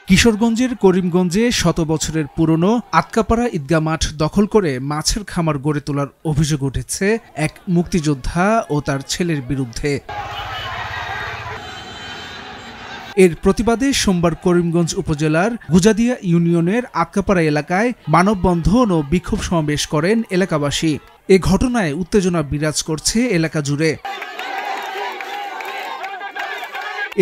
কিশোরগঞ্জের করিমগঞ্জে শত বছরের পুরনো আতকাপাড়া ঈদগাহ মাঠ দখল করে মাছের খামার গড়ে তোলার অভিযোগ উঠেছে এক মুক্তিযোদ্ধা ও তার ছেলের বিরুদ্ধে। এর প্রতিবাদে সোমবার করিমগঞ্জ উপজেলার গুজাদিয়া ইউনিয়নের আতকাপাড়া এলাকায় মানববন্ধন ও বিক্ষোভ সমাবেশ করেন এলাকাবাসী। এ ঘটনায় উত্তেজনা বিরাজ করছে এলাকা জুড়ে।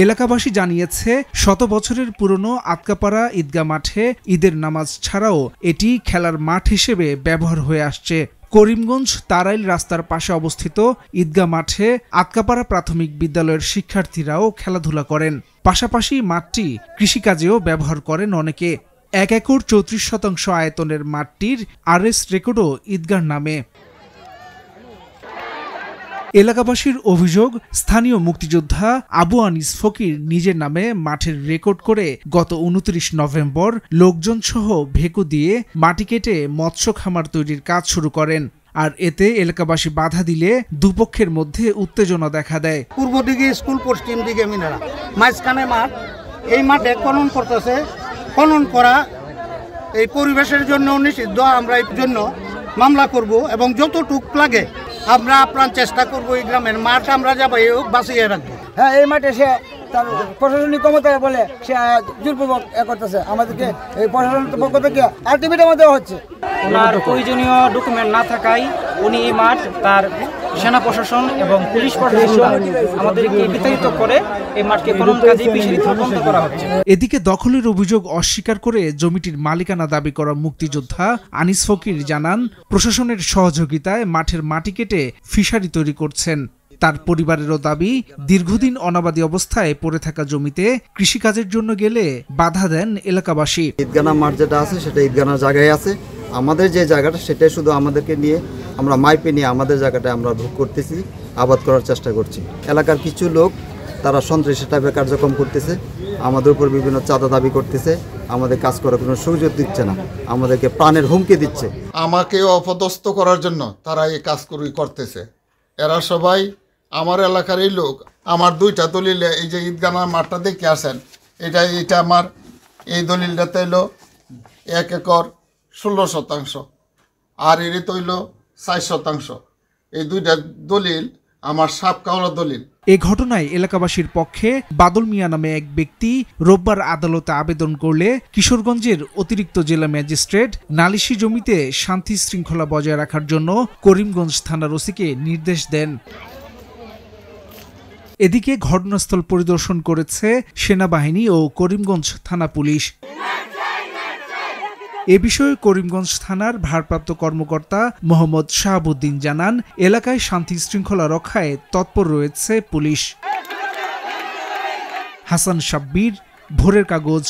এলাকাবাসী জানিয়েছে, শত বছরের পুরনো আতকাপাড়া ঈদগাহ মাঠে ঈদের নামাজ ছাড়াও এটি খেলার মাঠ হিসেবে ব্যবহার হয়ে আসছে। করিমগঞ্জ তারাইল রাস্তার পাশে অবস্থিত ঈদগাহ মাঠে আতকাপাড়া প্রাথমিক বিদ্যালয়ের শিক্ষার্থীরাও খেলাধুলা করেন। পাশাপাশি মাঠটি কৃষিকাজেও ব্যবহার করেন অনেকে। 1 একর 34 শতাংশ আয়তনের মাঠটির RS রেকর্ডও ঈদগাহর নামে। এলাকাবাসীর অভিযোগ, স্থানীয় মুক্তিযোদ্ধা আবু আনিস ফকির নিজের নামে মাঠের রেকর্ড করে গত 29 নভেম্বর লোকজন সহ ভেকু দিয়ে মাটি কেটে মৎস্য খামার তৈরির কাজ শুরু করেন। আর এতে এলাকাবাসী বাধা দিলে দুপক্ষের মধ্যে উত্তেজনা দেখা দেয়। পূর্ব দিকে স্কুল, পশ্চিম দিকে মিনারা, মাঝখানে মাঠ। এই মাঠে খনন করতেছে। খনন করা এই পরিবেশের জন্য নিষিদ্ধ। আমরা এই জন্য মামলা করব এবং যতটুক লাগে আমরা আপনার চেষ্টা করব এই গ্রামের মাঠ আমরা যাবো বাঁচিয়ে রাখবো। হ্যাঁ, এই মাঠে সে তার প্রশাসনিক ক্ষমতা বলে সে জোরপূর্বক করতেছে। আমাদেরকে এই প্রশাসনের পক্ষ থেকে আলটিমেটাম দেওয়া হচ্ছে। ওনার প্রয়োজনীয় ডকুমেন্ট না থাকায় উনি এই মাঠ তার সেনা প্রশাসন এবং পুলিশ প্রশাসন আমাদেরকে বিতাড়িত করে এই মাঠকে খনন কাজে বন্ধ করা হচ্ছে। এদিকে দখলের অভিযোগ অস্বীকার করে জমিটির মালিকানা দাবি করা মুক্তিযোদ্ধা আনিস ফকির জানান, প্রশাসনের সহযোগিতায় মাঠের মাটি কেটে ফিশারি তৈরি করছেন। তার পরিবারেরও দাবি, দীর্ঘদিন অনাবাদী অবস্থায় পড়ে থাকা জমিতে কৃষিকাজের জন্য গেলে বাধা দেন এলাকাবাসী। ঈদগাহ মাঠ যেটা আছে সেটা ঈদগাহ জায়গায় আছে। আমাদের যে জায়গাটা সেটাই শুধু আমাদেরকে নিয়ে আমরা মাইপে নিয়ে আমাদের জায়গাটা আমরা ভোগ করতেছি, আবাদ করার চেষ্টা করছি। এলাকার কিছু লোক তারা সন্ত্রাসী টাইপের কার্যক্রম করতেছে, আমাদের উপর বিভিন্ন চাঁদা দাবি করতেছে, আমাদের কাজ করার কোনো সুযোগ দিচ্ছে না, আমাদেরকে প্রাণের হুমকি দিচ্ছে। আমাকে অপদস্থ করার জন্য তারা এই কাজ করতেছে। এরা সবাই আমার এলাকারই লোক। আমার 2টা দলিলে এই যে ঈদগাহ মাঠটা দেখে আসেন, এটা আমার এই দলিলটাতে হইল 1 একর 16 শতাংশ, আর এর তৈল 4 শতাংশ। এই 2টা দলিল আমার সাবকাওয়ালা দলিল। এ ঘটনায় এলাকাবাসীর পক্ষে বাদল মিয়া নামে এক ব্যক্তি রোববার আদালতে আবেদন করলে কিশোরগঞ্জের অতিরিক্ত জেলা ম্যাজিস্ট্রেট নালিশি জমিতে শান্তি শৃঙ্খলা বজায় রাখার জন্য করিমগঞ্জ থানার ওসিকে নির্দেশ দেন। এদিকে ঘটনাস্থল পরিদর্শন করেছে সেনাবাহিনী ও করিমগঞ্জ থানা পুলিশ। এ বিষয়ে করিমগঞ্জ থানার ভারপ্রাপ্ত কর্মকর্তা মোহাম্মদ শাহাবুদ্দিন জানান, এলাকায় শান্তি শৃঙ্খলা রক্ষায় তৎপর রয়েছে পুলিশ। হাসান সাব্বির, ভোরের কাগজ।